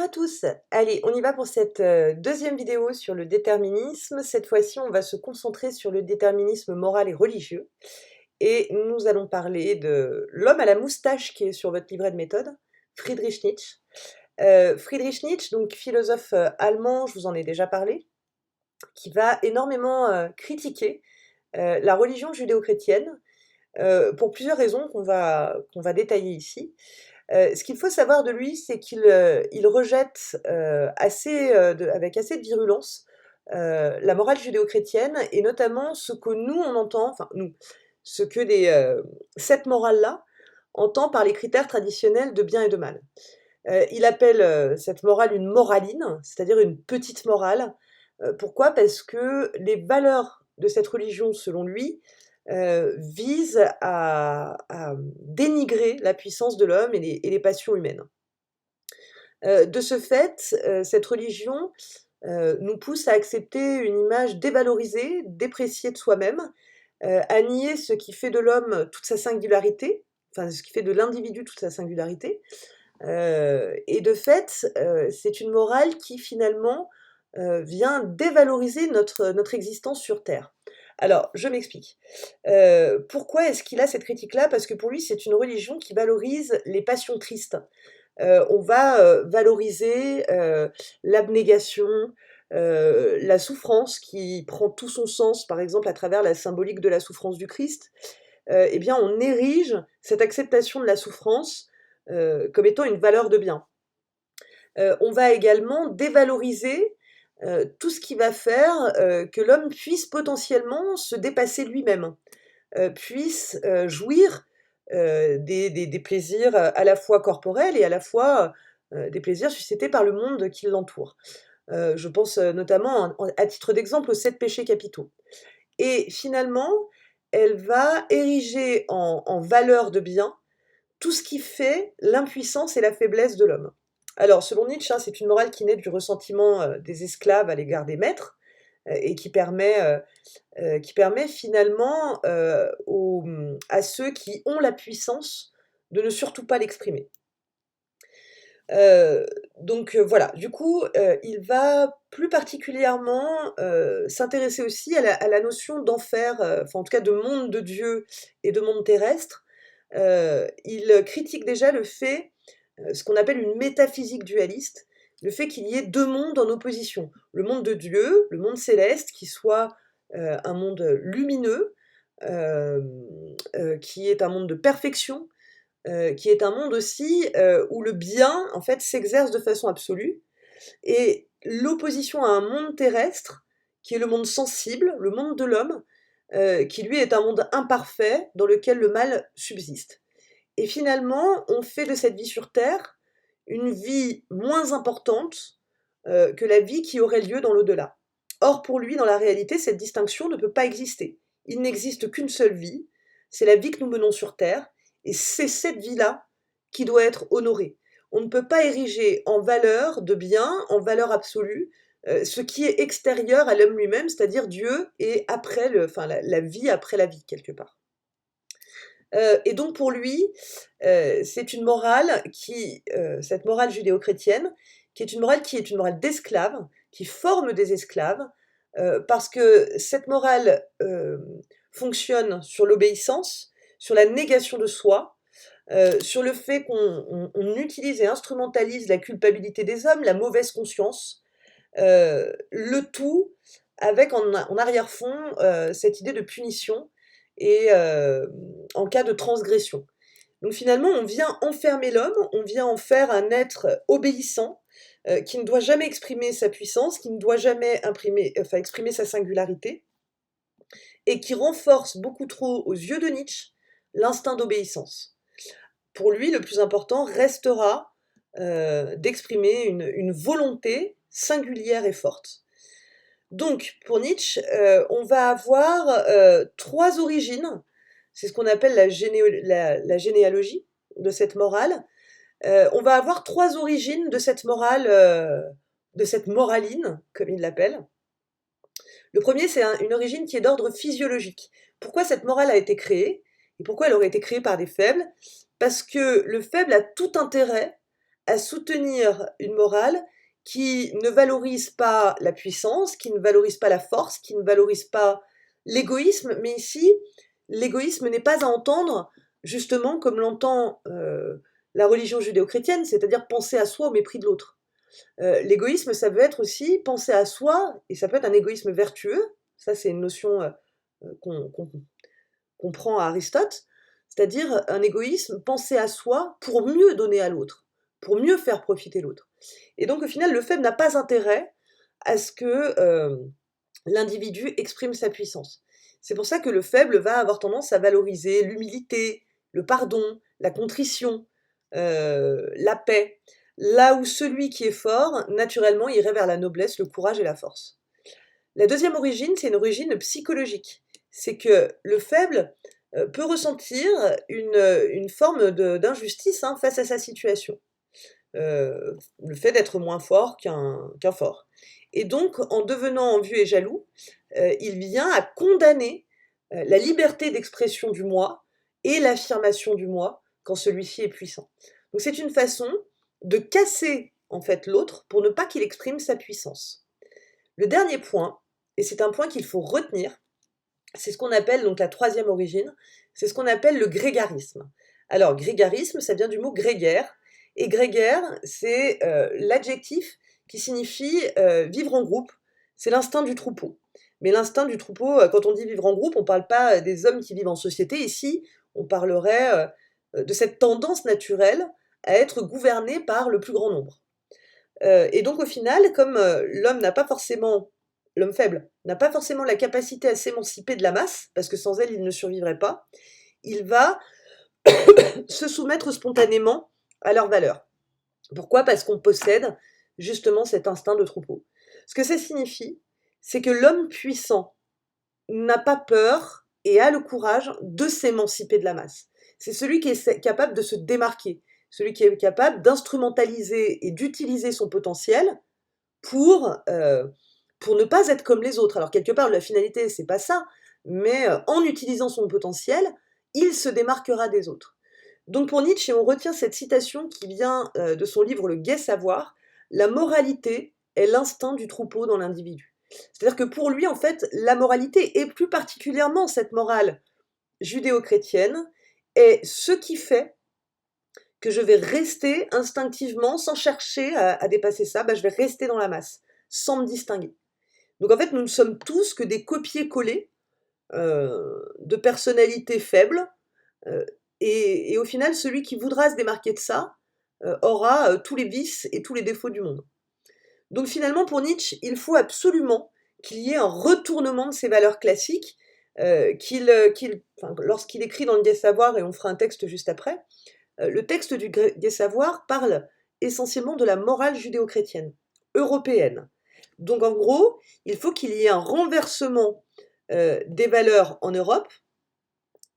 Bonjour à tous, allez, on y va pour cette deuxième vidéo sur le déterminisme. Cette fois-ci, on va se concentrer sur le déterminisme moral et religieux. Et nous allons parler de l'homme à la moustache qui est sur votre livret de méthode, Friedrich Nietzsche. Friedrich Nietzsche, donc philosophe allemand, je vous en ai déjà parlé, qui va énormément critiquer la religion judéo-chrétienne pour plusieurs raisons qu'on va détailler ici. Ce qu'il faut savoir de lui, c'est qu'il rejette avec assez de virulence la morale judéo-chrétienne et notamment ce que nous on entend, enfin nous, ce que cette morale-là entend par les critères traditionnels de bien et de mal. Il appelle cette morale une moraline, c'est-à-dire une petite morale. Pourquoi? Parce que les valeurs de cette religion, selon lui, visent à dénigrer la puissance de l'homme et les passions humaines. De ce fait, cette religion nous pousse à accepter une image dévalorisée, dépréciée de soi-même, à nier ce qui fait de l'homme toute sa singularité, enfin ce qui fait de l'individu toute sa singularité. Et de fait, c'est une morale qui finalement vient dévaloriser notre existence sur terre. Alors, je m'explique. Pourquoi est-ce qu'il a cette critique-là? Parce que pour lui, c'est une religion qui valorise les passions tristes. On va valoriser l'abnégation, la souffrance qui prend tout son sens, par exemple à travers la symbolique de la souffrance du Christ. Eh bien, on érige cette acceptation de la souffrance comme étant une valeur de bien. On va également dévaloriser tout ce qui va faire que l'homme puisse potentiellement se dépasser lui-même, puisse jouir des plaisirs à la fois corporels et à la fois des plaisirs suscités par le monde qui l'entoure. Je pense notamment, à titre d'exemple, aux 7 péchés capitaux. Et finalement, elle va ériger en valeur de bien tout ce qui fait l'impuissance et la faiblesse de l'homme. Alors, selon Nietzsche, hein, c'est une morale qui naît du ressentiment des esclaves à l'égard des maîtres et qui permet finalement à ceux qui ont la puissance de ne surtout pas l'exprimer. Euh, donc voilà, du coup, il va plus particulièrement s'intéresser aussi à la notion d'enfer, enfin en tout cas de monde de Dieu et de monde terrestre. Il critique déjà le fait, ce qu'on appelle une métaphysique dualiste, le fait qu'il y ait deux mondes en opposition. Le monde de Dieu, le monde céleste, qui soit un monde lumineux, euh, qui est un monde de perfection, qui est un monde aussi où le bien, en fait, s'exerce de façon absolue, et l'opposition à un monde terrestre, qui est le monde sensible, le monde de l'homme, qui lui est un monde imparfait dans lequel le mal subsiste. Et finalement, on fait de cette vie sur Terre une vie moins importante que la vie qui aurait lieu dans l'au-delà. Or, pour lui, dans la réalité, cette distinction ne peut pas exister. Il n'existe qu'une seule vie, c'est la vie que nous menons sur Terre, et c'est cette vie-là qui doit être honorée. On ne peut pas ériger en valeur de bien, en valeur absolue, ce qui est extérieur à l'homme lui-même, c'est-à-dire Dieu et après enfin, la vie après la vie, quelque part. Et donc pour lui, c'est une morale cette morale judéo-chrétienne, qui est une morale d'esclaves, qui forme des esclaves, parce que cette morale fonctionne sur l'obéissance, sur la négation de soi, sur le fait qu'on utilise et instrumentalise la culpabilité des hommes, la mauvaise conscience, le tout avec en arrière-fond cette idée de punition et en cas de transgression. Donc finalement, on vient enfermer l'homme, on vient en faire un être obéissant, qui ne doit jamais exprimer sa puissance, qui ne doit jamais exprimer sa singularité, et qui renforce beaucoup trop, aux yeux de Nietzsche, l'instinct d'obéissance. Pour lui, le plus important restera d'exprimer une volonté singulière et forte. Donc, pour Nietzsche, on va avoir trois origines. C'est ce qu'on appelle la généalogie de cette morale. On va avoir trois origines de cette morale, de cette moraline, comme il l'appelle. Le premier, c'est une origine qui est d'ordre physiologique. Pourquoi cette morale a été créée? Et pourquoi elle aurait été créée par des faibles? Parce que le faible a tout intérêt à soutenir une morale qui ne valorise pas la puissance, qui ne valorise pas la force, qui ne valorise pas l'égoïsme, mais ici, l'égoïsme n'est pas à entendre justement comme l'entend la religion judéo-chrétienne, c'est-à-dire penser à soi au mépris de l'autre. L'égoïsme, ça veut être aussi penser à soi, et ça peut être un égoïsme vertueux, ça c'est une notion qu'on prend à Aristote, c'est-à-dire un égoïsme, penser à soi pour mieux donner à l'autre, pour mieux faire profiter l'autre. Et donc au final, le faible n'a pas intérêt à ce que l'individu exprime sa puissance. C'est pour ça que le faible va avoir tendance à valoriser l'humilité, le pardon, la contrition, la paix, là où celui qui est fort, naturellement, irait vers la noblesse, le courage et la force. La deuxième origine, c'est une origine psychologique. C'est que le faible peut ressentir une forme d'injustice face à sa situation. Le fait d'être moins fort qu'un fort. Et donc, en devenant envieux et jaloux, il vient à condamner la liberté d'expression du moi et l'affirmation du moi quand celui-ci est puissant. Donc c'est une façon de casser en fait l'autre pour ne pas qu'il exprime sa puissance. Le dernier point, et c'est un point qu'il faut retenir, c'est ce qu'on appelle donc la troisième origine, c'est ce qu'on appelle le grégarisme. Alors grégarisme, ça vient du mot grégaire, et grégaire, c'est l'adjectif qui signifie vivre en groupe, c'est l'instinct du troupeau. Mais l'instinct du troupeau, quand on dit vivre en groupe, on ne parle pas des hommes qui vivent en société, ici on parlerait de cette tendance naturelle à être gouverné par le plus grand nombre. Et donc au final, comme l'homme faible, n'a pas forcément la capacité à s'émanciper de la masse, parce que sans elle, il ne survivrait pas, il va se soumettre spontanément à leurs valeurs. Pourquoi? Parce qu'on possède justement cet instinct de troupeau. Ce que ça signifie, c'est que l'homme puissant n'a pas peur et a le courage de s'émanciper de la masse. C'est celui qui est capable de se démarquer, celui qui est capable d'instrumentaliser et d'utiliser son potentiel pour ne pas être comme les autres. Alors quelque part, la finalité, c'est pas ça, mais en utilisant son potentiel, il se démarquera des autres. Donc pour Nietzsche, et on retient cette citation qui vient de son livre Le Gai Savoir, la moralité est l'instinct du troupeau dans l'individu. C'est-à-dire que pour lui, en fait, la moralité, et plus particulièrement cette morale judéo-chrétienne, est ce qui fait que je vais rester instinctivement, sans chercher à dépasser ça, je vais rester dans la masse, sans me distinguer. Donc en fait, nous ne sommes tous que des copier-coller de personnalités faibles, et au final, celui qui voudra se démarquer de ça aura tous les vices et tous les défauts du monde. Donc finalement, pour Nietzsche, il faut absolument qu'il y ait un retournement de ces valeurs classiques, lorsqu'il écrit dans le Gai Savoir, et on fera un texte juste après, le texte du Gai Savoir parle essentiellement de la morale judéo-chrétienne, européenne. Donc en gros, il faut qu'il y ait un renversement des valeurs en Europe,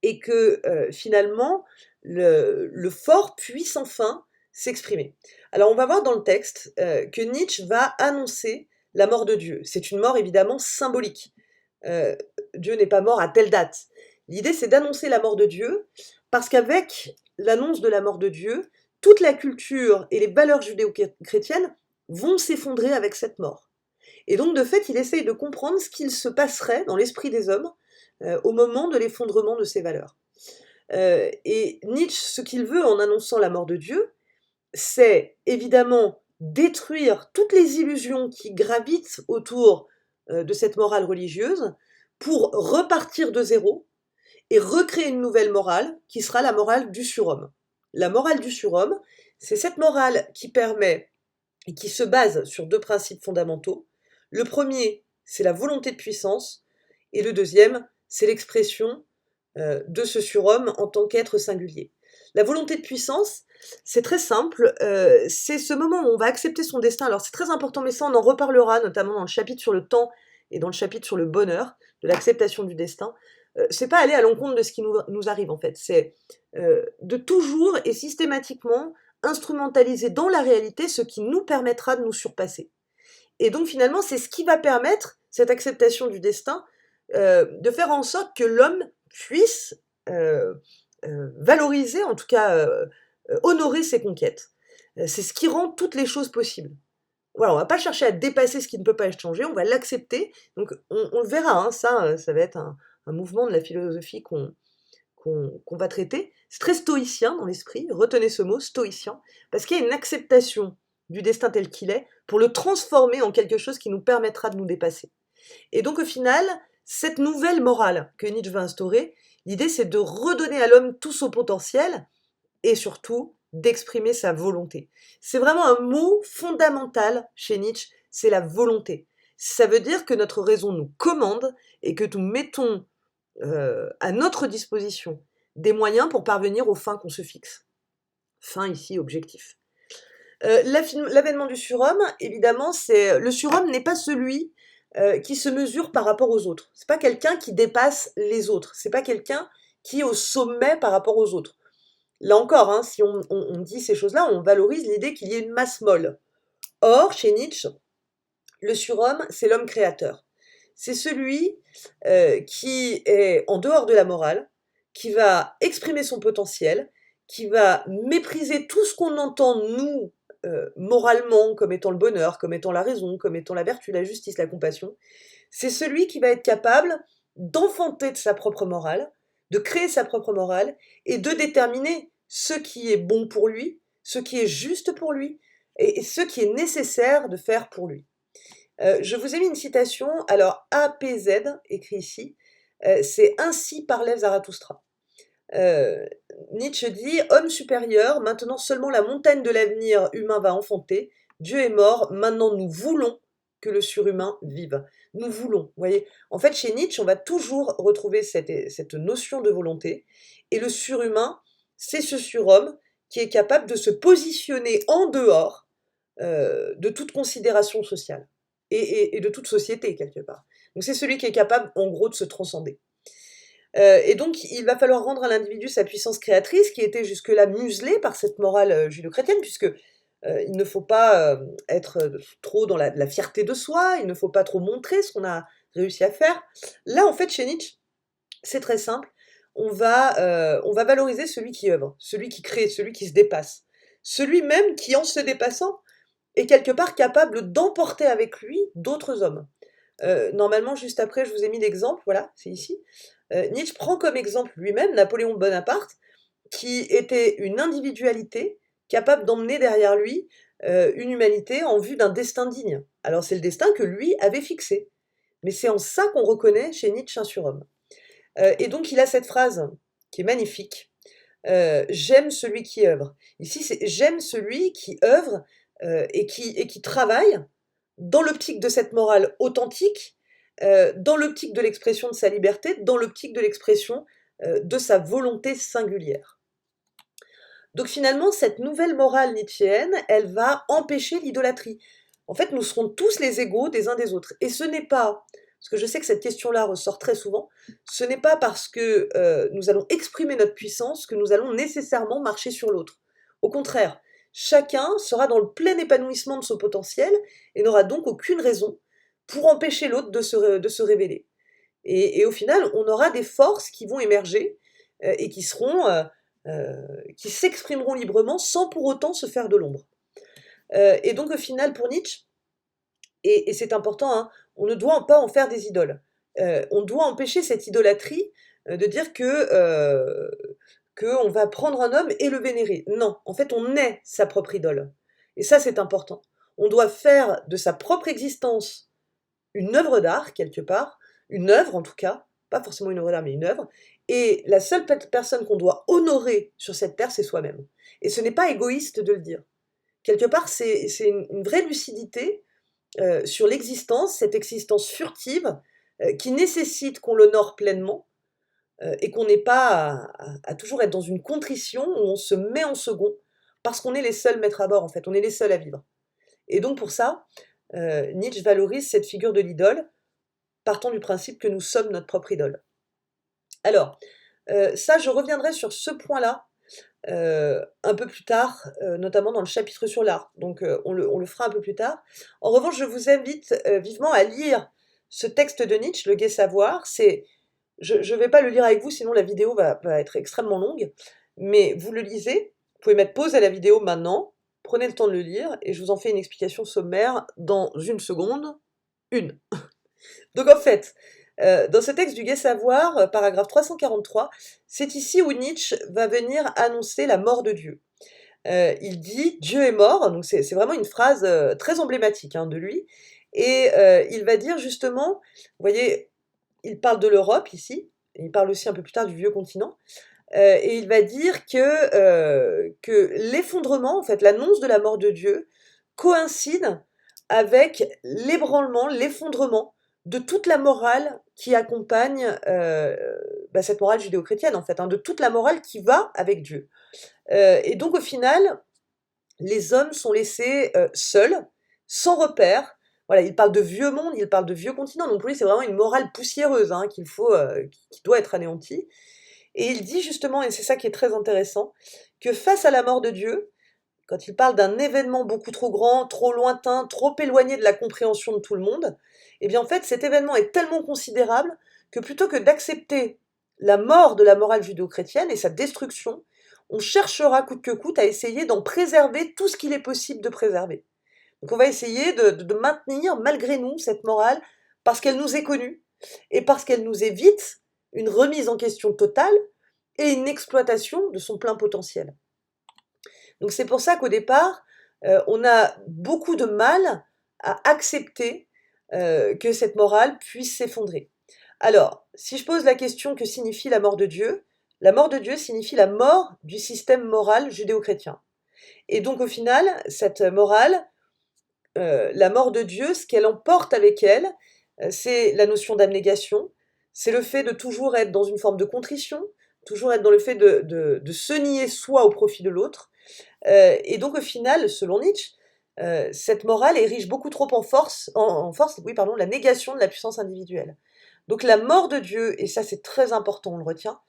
et que finalement, le fort puisse enfin s'exprimer. Alors on va voir dans le texte que Nietzsche va annoncer la mort de Dieu. C'est une mort évidemment symbolique. Dieu n'est pas mort à telle date. L'idée, c'est d'annoncer la mort de Dieu, parce qu'avec l'annonce de la mort de Dieu, toute la culture et les valeurs judéo-chrétiennes vont s'effondrer avec cette mort. Et donc, de fait, il essaye de comprendre ce qu'il se passerait dans l'esprit des hommes au moment de l'effondrement de ces valeurs. Et Nietzsche, ce qu'il veut en annonçant la mort de Dieu, c'est évidemment détruire toutes les illusions qui gravitent autour de cette morale religieuse pour repartir de zéro et recréer une nouvelle morale qui sera la morale du surhomme. La morale du surhomme, c'est cette morale qui permet et qui se base sur deux principes fondamentaux. Le premier, c'est la volonté de puissance, et le deuxième, c'est l'expression de ce surhomme en tant qu'être singulier. La volonté de puissance, c'est très simple, c'est ce moment où on va accepter son destin. Alors c'est très important, mais ça on en reparlera, notamment dans le chapitre sur le temps et dans le chapitre sur le bonheur, de l'acceptation du destin. C'est pas aller à l'encontre de ce qui nous arrive en fait, c'est de toujours et systématiquement instrumentaliser dans la réalité ce qui nous permettra de nous surpasser. Et donc finalement, c'est ce qui va permettre, cette acceptation du destin, de faire en sorte que l'homme puisse valoriser, en tout cas honorer ses conquêtes. C'est ce qui rend toutes les choses possibles. Voilà, on va pas chercher à dépasser ce qui ne peut pas être changé, on va l'accepter. Donc on le verra, hein, ça va être un mouvement de la philosophie qu'on va traiter. C'est très stoïcien dans l'esprit, retenez ce mot, stoïcien, parce qu'il y a une acceptation du destin tel qu'il est pour le transformer en quelque chose qui nous permettra de nous dépasser. Et donc au final, cette nouvelle morale que Nietzsche va instaurer, l'idée c'est de redonner à l'homme tout son potentiel et surtout d'exprimer sa volonté. C'est vraiment un mot fondamental chez Nietzsche, c'est la volonté. Ça veut dire que notre raison nous commande et que nous mettons à notre disposition des moyens pour parvenir aux fins qu'on se fixe. Fin ici, objectif. L'avènement du surhomme, évidemment, le surhomme n'est pas celui qui se mesure par rapport aux autres. C'est pas quelqu'un qui dépasse les autres. C'est pas quelqu'un qui est au sommet par rapport aux autres. Là encore, hein, si on dit ces choses-là, on valorise l'idée qu'il y ait une masse molle. Or, chez Nietzsche, le surhomme, c'est l'homme créateur. C'est celui qui est en dehors de la morale, qui va exprimer son potentiel, qui va mépriser tout ce qu'on entend, nous, moralement, comme étant le bonheur, comme étant la raison, comme étant la vertu, la justice, la compassion. C'est celui qui va être capable d'enfanter de sa propre morale, de créer sa propre morale, et de déterminer ce qui est bon pour lui, ce qui est juste pour lui, et ce qui est nécessaire de faire pour lui. Je vous ai mis une citation, alors APZ, écrit ici, c'est Ainsi parlait Zarathustra. Nietzsche dit « Homme supérieur, maintenant seulement la montagne de l'avenir humain va enfanter, Dieu est mort, maintenant nous voulons que le surhumain vive. » Nous voulons, vous voyez. En fait, chez Nietzsche, on va toujours retrouver cette notion de volonté, et le surhumain, c'est ce surhomme qui est capable de se positionner en dehors de toute considération sociale, et de toute société, quelque part. Donc c'est celui qui est capable, en gros, de se transcender. Et donc, il va falloir rendre à l'individu sa puissance créatrice, qui était jusque-là muselée par cette morale judéo-chrétienne, puisque il ne faut pas être trop dans la fierté de soi, il ne faut pas trop montrer ce qu'on a réussi à faire. Là, en fait, chez Nietzsche, c'est très simple. On va valoriser celui qui œuvre, celui qui crée, celui qui se dépasse. Celui même qui, en se dépassant, est quelque part capable d'emporter avec lui d'autres hommes. Normalement, juste après, je vous ai mis l'exemple, voilà, c'est ici. Nietzsche prend comme exemple lui-même Napoléon Bonaparte, qui était une individualité capable d'emmener derrière lui une humanité en vue d'un destin digne. Alors c'est le destin que lui avait fixé. Mais c'est en ça qu'on reconnaît chez Nietzsche un surhomme. Et donc il a cette phrase qui est magnifique. J'aime celui qui œuvre. Ici, c'est j'aime celui qui œuvre et qui travaille dans l'optique de cette morale authentique, dans l'optique de l'expression de sa liberté, dans l'optique de l'expression de sa volonté singulière. Donc finalement, cette nouvelle morale nietzschéenne, elle va empêcher l'idolâtrie. En fait, nous serons tous les égaux des uns des autres. Et ce n'est pas, parce que je sais que cette question-là ressort très souvent, ce n'est pas parce que nous allons exprimer notre puissance que nous allons nécessairement marcher sur l'autre. Au contraire, chacun sera dans le plein épanouissement de son potentiel et n'aura donc aucune raison pour empêcher l'autre de se révéler. Et au final, on aura des forces qui vont émerger et qui s'exprimeront librement sans pour autant se faire de l'ombre. Et donc au final, pour Nietzsche, et c'est important, hein, on ne doit pas en faire des idoles. On doit empêcher cette idolâtrie de dire qu'on va prendre un homme et le vénérer. Non, en fait, on est sa propre idole. Et ça, c'est important. On doit faire de sa propre existence une œuvre d'art, quelque part, une œuvre en tout cas, pas forcément une œuvre d'art, mais une œuvre, et la seule personne qu'on doit honorer sur cette terre, c'est soi-même. Et ce n'est pas égoïste de le dire. Quelque part, c'est une vraie lucidité sur l'existence, cette existence furtive, qui nécessite qu'on l'honore pleinement, et qu'on n'ait pas à toujours être dans une contrition où on se met en second, parce qu'on est les seuls maîtres à bord, en fait, on est les seuls à vivre. Et donc pour ça, Nietzsche valorise cette figure de l'idole, partant du principe que nous sommes notre propre idole. Alors, ça, je reviendrai sur ce point-là un peu plus tard, notamment dans le chapitre sur l'art. Donc on le fera un peu plus tard. En revanche, je vous invite vivement à lire ce texte de Nietzsche, Le Gai Savoir. Je ne vais pas le lire avec vous, sinon la vidéo va être extrêmement longue, mais vous le lisez, vous pouvez mettre pause à la vidéo maintenant, Prenez le temps de le lire et je vous en fais une explication sommaire dans une seconde. Une. Donc en fait, dans ce texte du Gai Savoir, paragraphe 343, c'est ici où Nietzsche va venir annoncer la mort de Dieu. Il dit: «Dieu est mort», donc c'est vraiment une phrase, très emblématique, hein, de lui et il va dire justement, vous voyez, il parle de l'Europe ici, et il parle aussi un peu plus tard du vieux continent, et il va dire que l'effondrement, en fait, l'annonce de la mort de Dieu coïncide avec l'ébranlement, l'effondrement de toute la morale qui accompagne, cette morale judéo-chrétienne, en fait, hein, de toute la morale qui va avec Dieu. Et donc au final, les hommes sont laissés, seuls, sans repère. Voilà, il parle de vieux monde, il parle de vieux continent, donc pour lui, c'est vraiment une morale poussiéreuse, hein, qu'il faut, qui doit être anéantie. Et il dit justement, et c'est ça qui est très intéressant, que face à la mort de Dieu, quand il parle d'un événement beaucoup trop grand, trop lointain, trop éloigné de la compréhension de tout le monde, eh bien en fait cet événement est tellement considérable que plutôt que d'accepter la mort de la morale judéo-chrétienne et sa destruction, on cherchera coûte que coûte à essayer d'en préserver tout ce qu'il est possible de préserver. Donc on va essayer de maintenir malgré nous cette morale parce qu'elle nous est connue et parce qu'elle nous évite une remise en question totale et une exploitation de son plein potentiel. Donc c'est pour ça qu'au départ, on a beaucoup de mal à accepter, que cette morale puisse s'effondrer. Alors, si je pose la question: que signifie la mort de Dieu? La mort de Dieu signifie la mort du système moral judéo-chrétien. Et donc au final, cette morale, la mort de Dieu, ce qu'elle emporte avec elle, c'est la notion d'abnégation, c'est le fait de toujours être dans une forme de contrition, toujours être dans le fait de se nier soi au profit de l'autre. Et donc au final, selon Nietzsche, cette morale érige beaucoup trop en force, oui pardon, la négation de la puissance individuelle. Donc la mort de Dieu, et ça c'est très important, on le retient,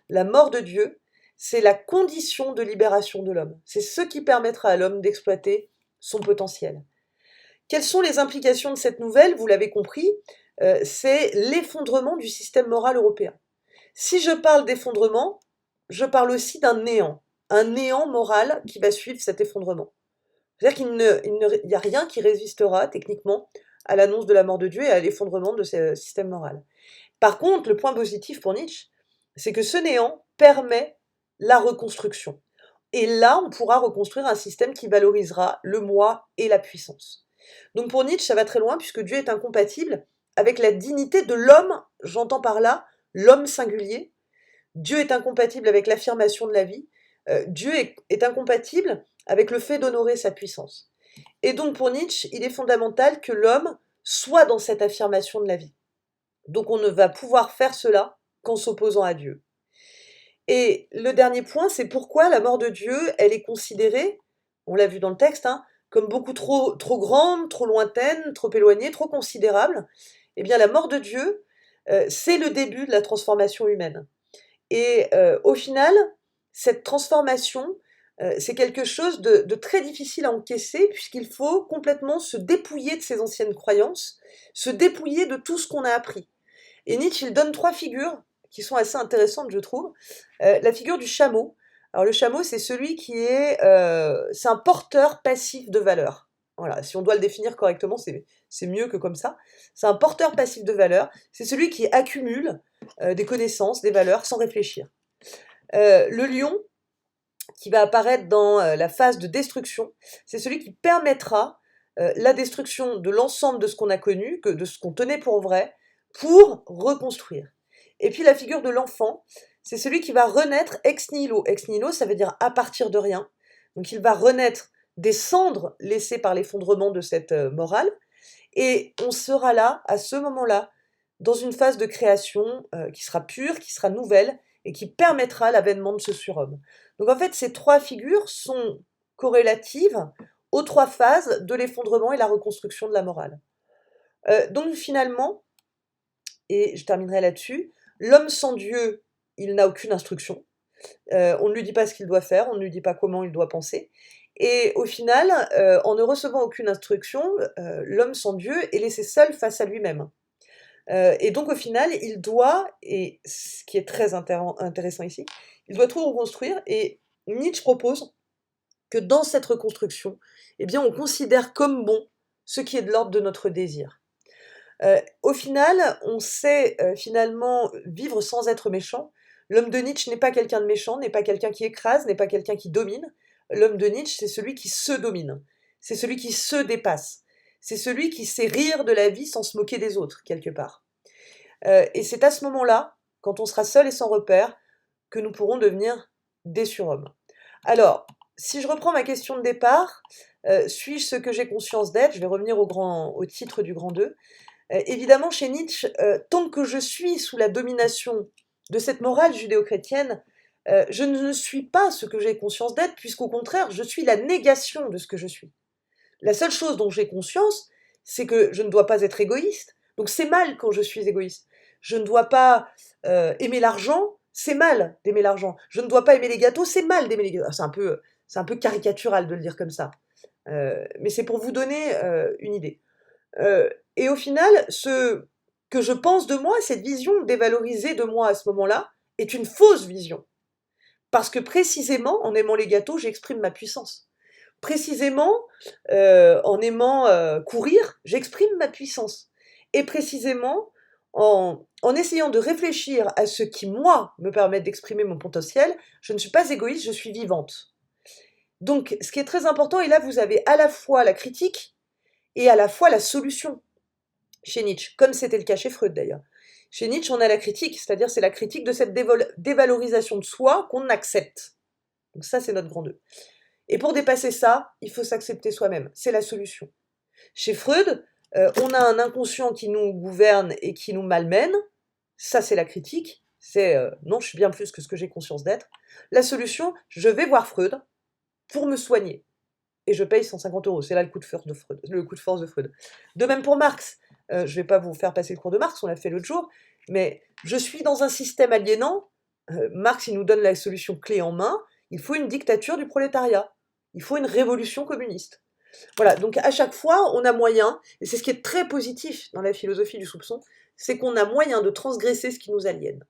la mort de Dieu, c'est la condition de libération de l'homme. C'est ce qui permettra à l'homme d'exploiter son potentiel. Quelles sont les implications de cette nouvelle? Vous l'avez compris, c'est l'effondrement du système moral européen. Si je parle d'effondrement, je parle aussi d'un néant, un néant moral qui va suivre cet effondrement. C'est-à-dire il n'y a rien qui résistera techniquement à l'annonce de la mort de Dieu et à l'effondrement de ce système moral. Par contre, le point positif pour Nietzsche, c'est que ce néant permet la reconstruction. Et là, on pourra reconstruire un système qui valorisera le moi et la puissance. Donc pour Nietzsche, ça va très loin puisque Dieu est incompatible avec la dignité de l'homme, j'entends par là l'homme singulier. Dieu est incompatible avec l'affirmation de la vie. Dieu est incompatible avec le fait d'honorer sa puissance. Et donc pour Nietzsche, il est fondamental que l'homme soit dans cette affirmation de la vie. Donc on ne va pouvoir faire cela qu'en s'opposant à Dieu. Et le dernier point, c'est pourquoi la mort de Dieu, elle est considérée, on l'a vu dans le texte, hein, comme beaucoup trop grande, trop lointaine, trop éloignée, trop considérable. Eh bien la mort de Dieu, c'est le début de la transformation humaine. Et au final, cette transformation, c'est quelque chose de très difficile à encaisser puisqu'il faut complètement se dépouiller de ses anciennes croyances, se dépouiller de tout ce qu'on a appris. Et Nietzsche, il donne 3 figures qui sont assez intéressantes, je trouve. La figure du chameau. Alors le chameau, c'est celui qui est, c'est un porteur passif de valeurs. Voilà, si on doit le définir correctement, c'est mieux que comme ça. C'est un porteur passif de valeurs, c'est celui qui accumule, des connaissances, des valeurs sans réfléchir. Le lion, qui va apparaître dans, la phase de destruction, c'est celui qui permettra, la destruction de l'ensemble de ce qu'on a connu, de ce qu'on tenait pour vrai, pour reconstruire. Et puis la figure de l'enfant, c'est celui qui va renaître ex nihilo. Ex nihilo, ça veut dire à partir de rien. Donc il va renaître des cendres laissées par l'effondrement de cette, morale, et on sera là, à ce moment-là, dans une phase de création, qui sera pure, qui sera nouvelle et qui permettra l'avènement de ce surhomme. Donc en fait, ces 3 figures sont corrélatives aux 3 phases de l'effondrement et la reconstruction de la morale. Donc finalement, et je terminerai là-dessus, l'homme sans Dieu, il n'a aucune instruction. On ne lui dit pas ce qu'il doit faire, on ne lui dit pas comment il doit penser. Et au final, en ne recevant aucune instruction, l'homme sans Dieu est laissé seul face à lui-même. Et donc au final, il doit, et ce qui est très intéressant ici, il doit tout reconstruire, et Nietzsche propose que dans cette reconstruction, eh bien, on considère comme bon ce qui est de l'ordre de notre désir. Au final, on sait finalement vivre sans être méchant. L'homme de Nietzsche n'est pas quelqu'un de méchant, n'est pas quelqu'un qui écrase, n'est pas quelqu'un qui domine. L'homme de Nietzsche, c'est celui qui se domine, c'est celui qui se dépasse, c'est celui qui sait rire de la vie sans se moquer des autres, quelque part. Et c'est à ce moment-là, quand on sera seul et sans repère, que nous pourrons devenir des surhommes. Alors, si je reprends ma question de départ, suis-je ce que j'ai conscience d'être? Je vais revenir au titre du grand 2. Évidemment, chez Nietzsche, tant que je suis sous la domination de cette morale judéo-chrétienne, je ne suis pas ce que j'ai conscience d'être, puisqu'au contraire, je suis la négation de ce que je suis. La seule chose dont j'ai conscience, c'est que je ne dois pas être égoïste. Donc c'est mal quand je suis égoïste. Je ne dois pas aimer l'argent, c'est mal d'aimer l'argent. Je ne dois pas aimer les gâteaux, c'est mal d'aimer les gâteaux. C'est un peu caricatural de le dire comme ça. Mais c'est pour vous donner une idée. Et au final, ce que je pense de moi, cette vision dévalorisée de moi à ce moment-là, est une fausse vision. Parce que précisément, en aimant les gâteaux, j'exprime ma puissance. Précisément, en aimant courir, j'exprime ma puissance. Et précisément, en essayant de réfléchir à ce qui, moi, me permet d'exprimer mon potentiel, je ne suis pas égoïste, je suis vivante. Donc, ce qui est très important, et là, vous avez à la fois la critique et à la fois la solution chez Nietzsche, comme c'était le cas chez Freud d'ailleurs. Chez Nietzsche, on a la critique, c'est-à-dire c'est la critique de cette dévalorisation de soi qu'on accepte. Donc ça, c'est notre grand 2. Et pour dépasser ça, il faut s'accepter soi-même, c'est la solution. Chez Freud, on a un inconscient qui nous gouverne et qui nous malmène, ça c'est la critique, c'est non, je suis bien plus que ce que j'ai conscience d'être. La solution, je vais voir Freud pour me soigner. Et je paye 150 €. C'est là le coup de force de Freud. De même pour Marx. Je ne vais pas vous faire passer le cours de Marx, on l'a fait l'autre jour, mais je suis dans un système aliénant. Marx, il nous donne la solution clé en main. Il faut une dictature du prolétariat. Il faut une révolution communiste. Voilà, donc à chaque fois, on a moyen, et c'est ce qui est très positif dans la philosophie du soupçon, c'est qu'on a moyen de transgresser ce qui nous aliène.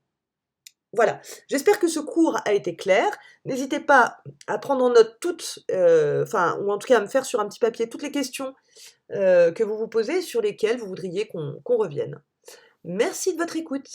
Voilà, j'espère que ce cours a été clair. N'hésitez pas à prendre en note toutes, ou en tout cas à me faire sur un petit papier toutes les questions que vous vous posez, sur lesquelles vous voudriez qu'on revienne. Merci de votre écoute.